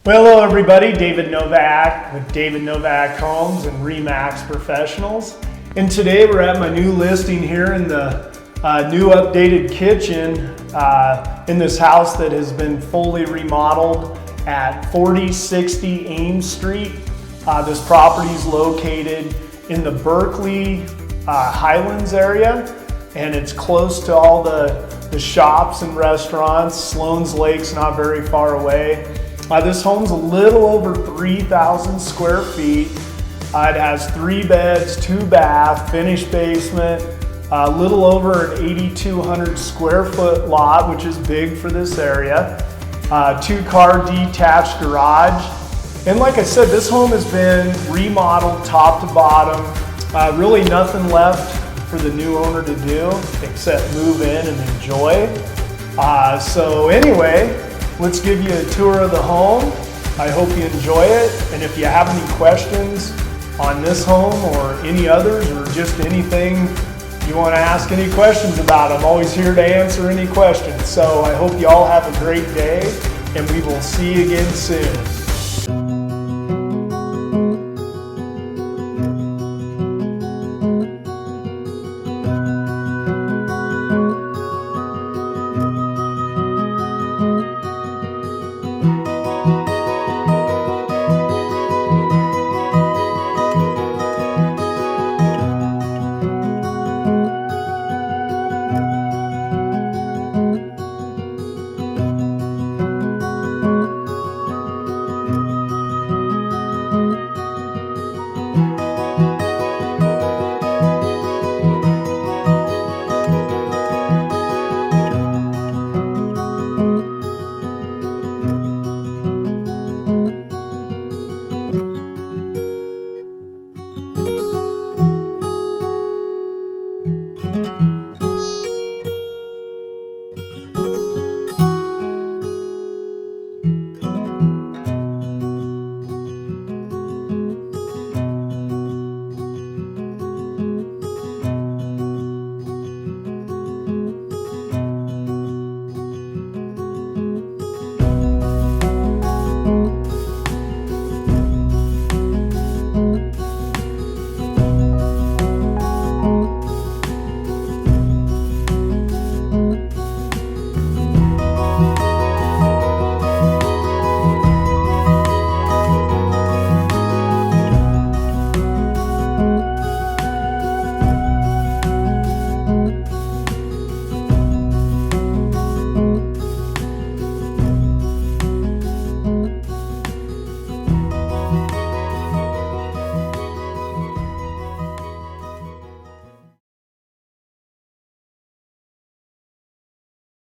Well, hello everybody, David Novak with David Novak Homes and RE/MAX Professionals. And today we're at my new listing here in the new updated kitchen in this house that has been fully remodeled at 4060 Ames Street. This property is located in the Berkeley, Highlands area, and it's close to all the shops and restaurants. Sloans Lake's not very far away. This home's a little over 3,000 square feet. It has 3 beds, 2 baths, finished basement, a little over an 8,200 square foot lot, which is big for this area. 2-car detached garage. And like I said, this home has been remodeled top to bottom. Really nothing left for the new owner to do except move in and enjoy. So anyway, let's give you a tour of the home. I hope you enjoy it. And if you have any questions on this home or any others, or just anything you want to ask any questions about, I'm always here to answer any questions. So I hope you all have a great day, and we will see you again soon.